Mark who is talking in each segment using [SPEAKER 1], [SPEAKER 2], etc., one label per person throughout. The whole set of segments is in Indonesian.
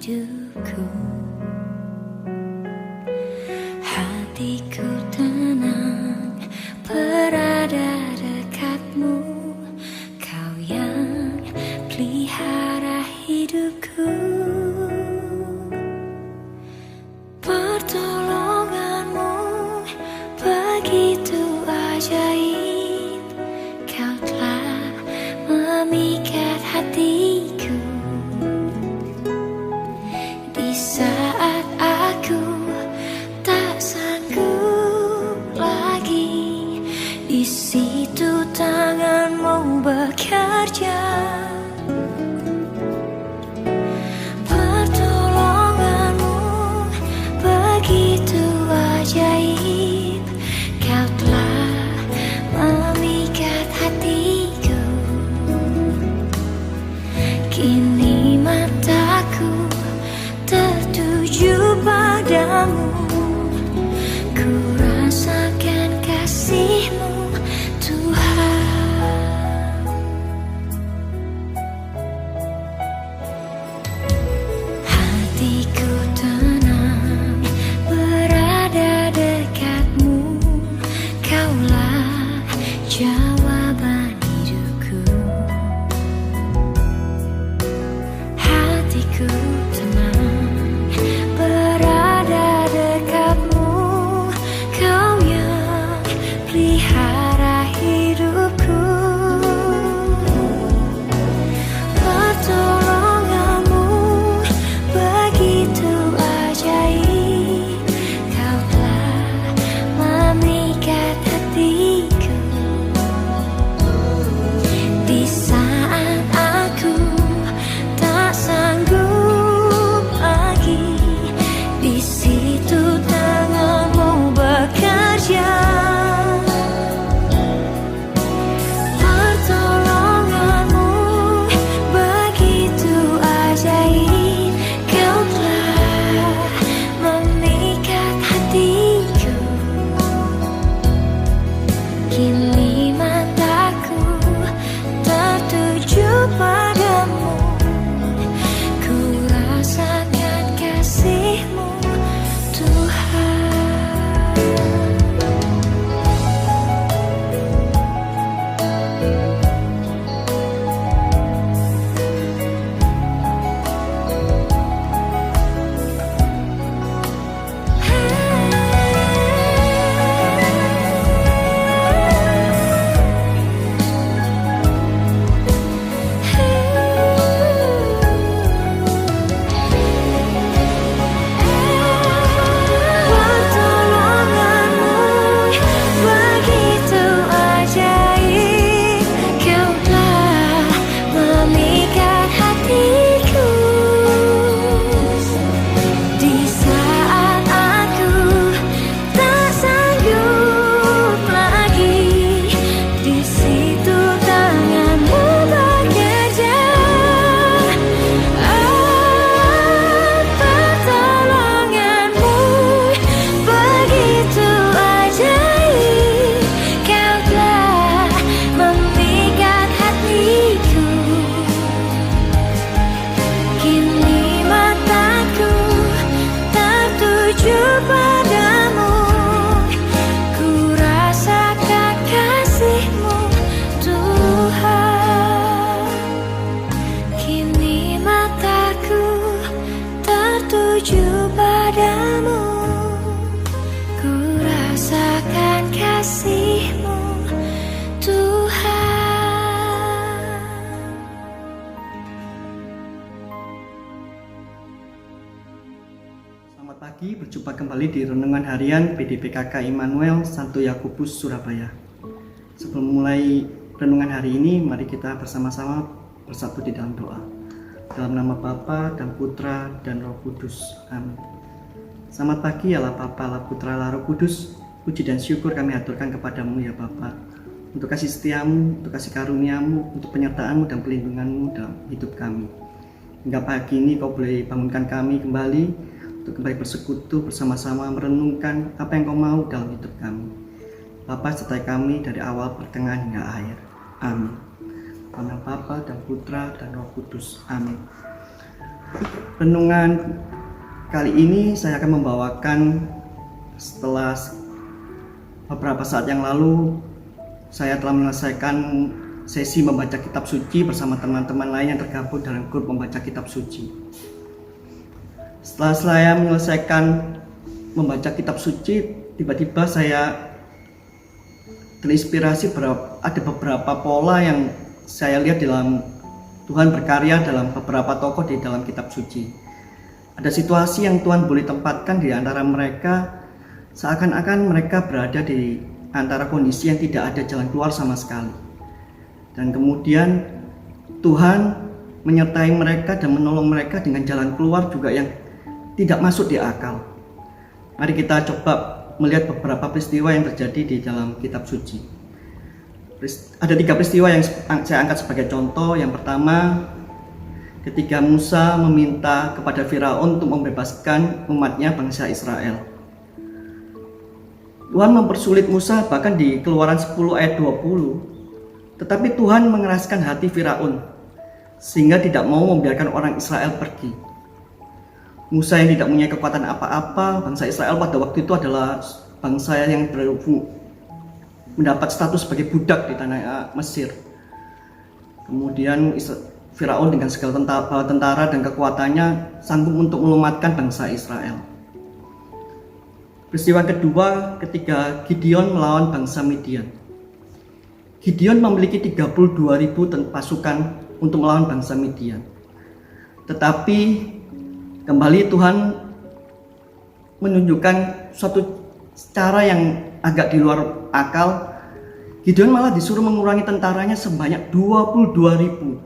[SPEAKER 1] hidupku. Hatiku tenang berada dekatmu, kau yang pelihara hidupku. Pertolonganmu begitu ajaib, kau telah memikat hatiku. Di saat aku tak sanggup lagi, di situ tanganmu bekerja. Pertolonganmu begitu ajaib, kau telah memikat hatiku. Kini mataku tertuju padamu, ku rasakan kasih-Mu Tuhan. Hatiku tenang berada dekatmu, kaulah jawaban hidupku. Hatiku tenang berada dekatmu, kau yang pelihara hidupku. Pertolonganmu begitu ajaib, kau telah memikat hatiku. Di saat aku tak sanggup lagi, di situ tanganmu bekerja. Pertolonganmu begitu ajaib, kau telah memikat hatiku. Kini mataku tertuju padamu, ku rasakan kasih-Mu Tuhan. Pertolonganmu begitu ajaib, kau telah memikat hatiku. Di saat aku tak sanggup lagi, di situ tanganmu bekerja. Pertolonganmu begitu ajaib, kau telah memikat hatiku. Kini mataku tertuju padamu, ku rasakan kasih-Mu Tuhan. Kini mataku tertuju padamu, ku rasakan kasih-Mu Tuhan.
[SPEAKER 2] Selamat pagi, berjumpa kembali di Renungan Harian PDPKK Immanuel Santo Yakobus Surabaya. Sebelum mulai renungan hari ini, mari kita bersama-sama bersatu di dalam doa. Dalam nama Bapa dan Putra dan Roh Kudus. Amin. Selamat pagi Allah Bapa, Allah Putra, Allah Roh Kudus. Puji dan syukur kami haturkan kepadamu ya Bapa, untuk kasih setiamu, untuk kasih karuniamu, untuk penyertaanmu dan pelindunganmu dalam hidup kami. Hingga pagi ini kau boleh bangunkan kami kembali untuk kembali bersekutu bersama-sama merenungkan apa yang kau mau dalam hidup kami. Bapa, sertai kami dari awal, pertengahan hingga akhir. Amin. Dalam nama Bapa dan Putra dan Roh Kudus. Amin. Renungan kali ini saya akan membawakan setelah beberapa saat yang lalu saya telah menyelesaikan sesi membaca kitab suci bersama teman-teman lain yang tergabung dalam grup membaca kitab suci. Setelah saya menyelesaikan membaca kitab suci, tiba-tiba saya terinspirasi ada beberapa pola yang saya lihat dalam Tuhan berkarya dalam beberapa tokoh di dalam kitab suci. Ada situasi yang Tuhan boleh tempatkan di antara mereka, seakan-akan mereka berada di antara kondisi yang tidak ada jalan keluar sama sekali. Dan kemudian Tuhan menyertai mereka dan menolong mereka dengan jalan keluar juga yang tidak masuk di akal. Mari kita coba melihat beberapa peristiwa yang terjadi di dalam kitab suci. Ada 3 peristiwa yang saya angkat sebagai contoh. Yang pertama, ketika Musa meminta kepada Firaun untuk membebaskan umatnya bangsa Israel. Tuhan mempersulit Musa bahkan di Keluaran 10 ayat 20. Tetapi Tuhan mengeraskan hati Firaun sehingga tidak mau membiarkan orang Israel pergi. Musa yang tidak punya kekuatan apa-apa, bangsa Israel pada waktu itu adalah bangsa yang mendapat status sebagai budak di tanah Mesir. Kemudian Firaun dengan segala tentara dan kekuatannya sanggup untuk melumatkan bangsa Israel. Peristiwa kedua, ketika Gideon melawan bangsa Midian. Gideon memiliki 32.000 pasukan untuk melawan bangsa Midian. Tetapi kembali Tuhan menunjukkan suatu cara yang agak di luar akal. Gideon malah disuruh mengurangi tentaranya sebanyak 22.000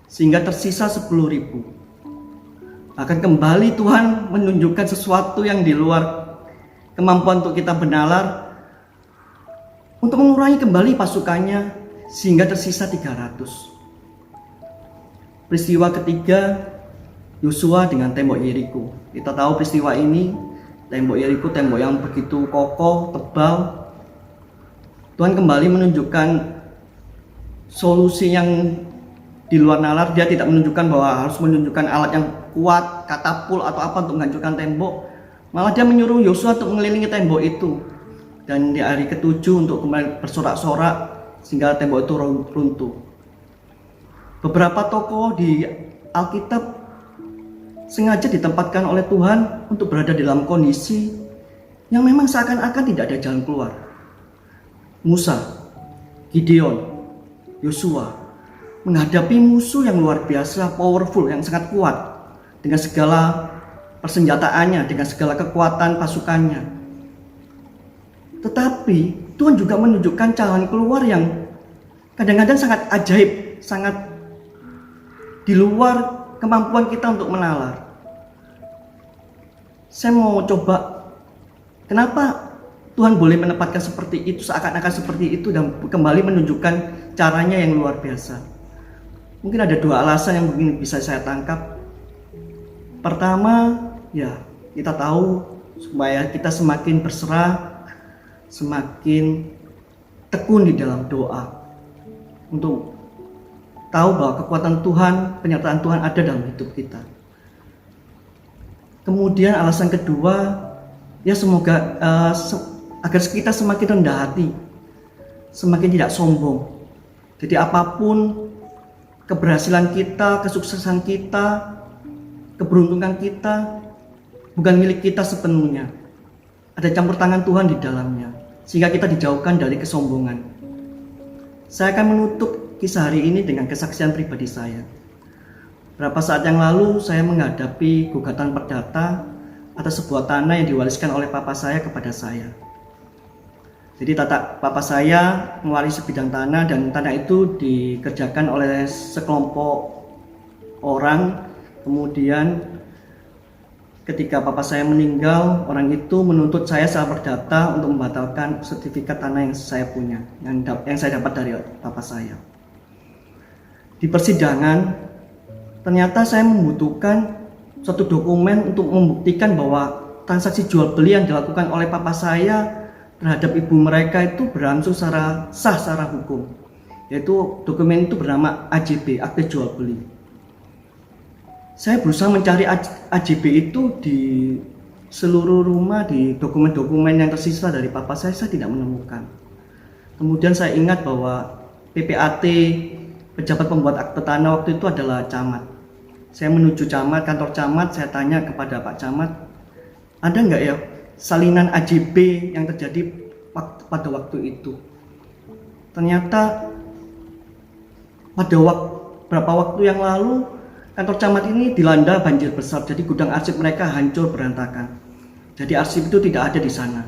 [SPEAKER 2] sehingga tersisa 10.000. Bahkan kembali Tuhan menunjukkan sesuatu yang di luar kemampuan untuk kita bernalar, untuk mengurangi kembali pasukannya sehingga tersisa 300. Peristiwa ketiga, Yosua dengan tembok Yeriko. Kita tahu peristiwa ini, tembok Yeriko, tembok yang begitu kokoh, tebal. Tuhan kembali menunjukkan solusi yang di luar nalar. Dia tidak menunjukkan bahwa harus menunjukkan alat yang kuat, katapul atau apa untuk menghancurkan tembok. Malah dia menyuruh Yosua untuk mengelilingi tembok itu. Dan di hari ke-7 untuk kembali bersorak-sorak sehingga tembok itu runtuh. Beberapa tokoh di Alkitab sengaja ditempatkan oleh Tuhan untuk berada dalam kondisi yang memang seakan-akan tidak ada jalan keluar. Musa, Gideon, Yosua menghadapi musuh yang luar biasa, powerful, yang sangat kuat dengan segala persenjataannya, dengan segala kekuatan pasukannya. Tetapi Tuhan juga menunjukkan jalan keluar yang kadang-kadang sangat ajaib, sangat di luar kemampuan kita untuk menalar. Saya mau coba, kenapa Tuhan boleh menempatkan seperti itu, seakan-akan seperti itu, dan kembali menunjukkan caranya yang luar biasa. Mungkin ada 2 alasan yang mungkin bisa saya tangkap. Pertama, ya kita tahu supaya kita semakin berserah, semakin tekun di dalam doa, untuk tahu bahwa kekuatan Tuhan, penyertaan Tuhan ada dalam hidup kita. Kemudian alasan kedua, ya semoga agar kita semakin rendah hati, semakin tidak sombong. Jadi apapun keberhasilan kita, kesuksesan kita, keberuntungan kita bukan milik kita sepenuhnya. Ada campur tangan Tuhan di dalamnya, sehingga kita dijauhkan dari kesombongan. Saya akan menutup kisah hari ini dengan kesaksian pribadi saya. Berapa saat yang lalu saya menghadapi gugatan perdata atas sebuah tanah yang diwariskan oleh papa saya kepada saya. Jadi papa saya mewarisi bidang tanah, dan tanah itu dikerjakan oleh sekelompok orang. Kemudian ketika papa saya meninggal, orang itu menuntut saya secara perdata untuk membatalkan sertifikat tanah yang saya punya, yang saya dapat dari papa saya. Di persidangan, ternyata saya membutuhkan suatu dokumen untuk membuktikan bahwa transaksi jual beli yang dilakukan oleh papa saya terhadap ibu mereka itu berlangsung secara sah secara hukum. Yaitu dokumen itu bernama AJB, akte jual beli. Saya berusaha mencari AJB itu di seluruh rumah, di dokumen-dokumen yang tersisa dari papa saya tidak menemukan. Kemudian saya ingat bahwa PPAT, pejabat pembuat akte tanah waktu itu adalah camat. Saya menuju camat, kantor camat, saya tanya kepada Pak Camat, ada nggak ya salinan AJB yang terjadi pada waktu itu? Ternyata pada beberapa waktu yang lalu kantor camat ini dilanda banjir besar, jadi gudang arsip mereka hancur berantakan. Jadi arsip itu tidak ada di sana.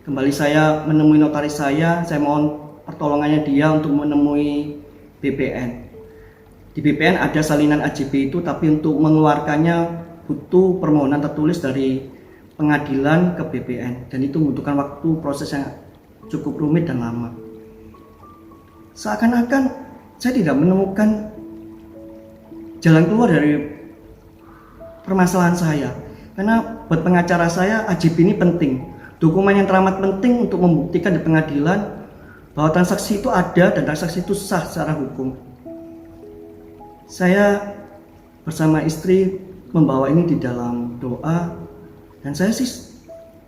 [SPEAKER 2] Kembali saya menemui notaris saya mohon pertolongannya dia untuk menemui BPN. Di BPN ada salinan AJB itu, tapi untuk mengeluarkannya butuh permohonan tertulis dari pengadilan ke BPN, dan itu membutuhkan waktu proses yang cukup rumit dan lama. Seakan-akan saya tidak menemukan jalan keluar dari permasalahan saya, karena buat pengacara saya AJB ini penting, dokumen yang teramat penting untuk membuktikan di pengadilan bahwa transaksi itu ada dan transaksi itu sah secara hukum. Saya bersama istri membawa ini di dalam doa, dan saya sih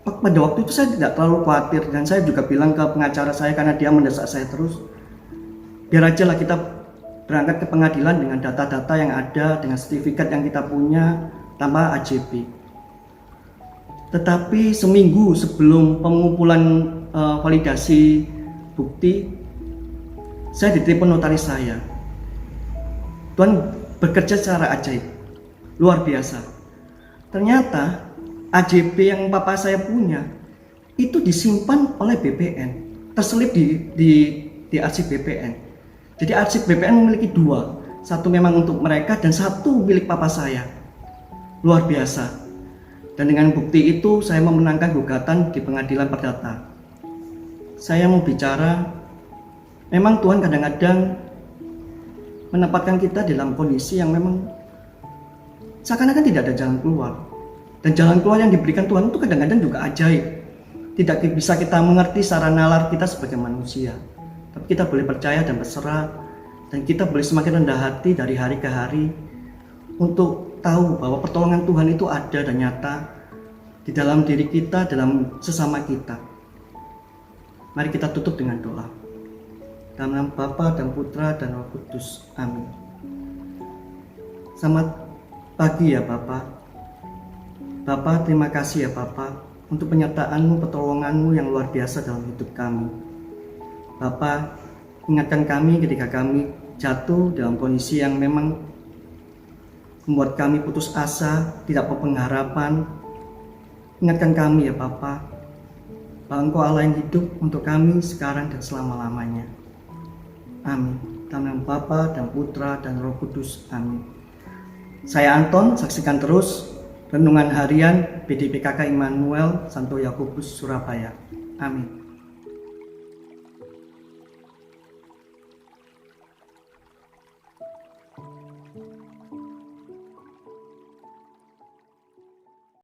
[SPEAKER 2] pada waktu itu saya tidak terlalu khawatir, dan saya juga bilang ke pengacara saya karena dia mendesak saya terus, biar aja lah kita berangkat ke pengadilan dengan data-data yang ada, dengan sertifikat yang kita punya tanpa AJB. Tetapi seminggu sebelum pengumpulan validasi bukti, saya ditelepon notaris saya. Tuhan bekerja secara ajaib, luar biasa. Ternyata AJB yang papa saya punya itu disimpan oleh BPN, terselip di arsip BPN. Jadi arsip BPN memiliki dua, satu memang untuk mereka dan satu milik papa saya. Luar biasa. Dan dengan bukti itu saya memenangkan gugatan di pengadilan perdata. Saya mau bicara, memang Tuhan kadang-kadang menempatkan kita dalam kondisi yang memang seakan-akan tidak ada jalan keluar. Dan jalan keluar yang diberikan Tuhan itu kadang-kadang juga ajaib. Tidak bisa kita mengerti secara nalar kita sebagai manusia. Tapi kita boleh percaya dan berserah, dan kita boleh semakin rendah hati dari hari ke hari untuk tahu bahwa pertolongan Tuhan itu ada dan nyata di dalam diri kita, dalam sesama kita. Mari kita tutup dengan doa. Dalam nama Bapa dan Putra dan Roh Kudus. Amin. Selamat pagi ya Bapak. Bapak, terima kasih ya Bapak untuk penyertaan-Mu, pertolongan-Mu yang luar biasa dalam hidup kami. Bapak, ingatkan kami ketika kami jatuh dalam kondisi yang memang membuat kami putus asa, tidak berpengharapan. Ingatkan kami ya Bapak, bahwa Engkau Allah yang hidup untuk kami sekarang dan selama-lamanya. Amin. Dalam nama Bapa dan Putra dan Roh Kudus. Amin. Saya Anton, saksikan terus Renungan Harian PDPKK Immanuel Santo Yakobus Surabaya. Amin.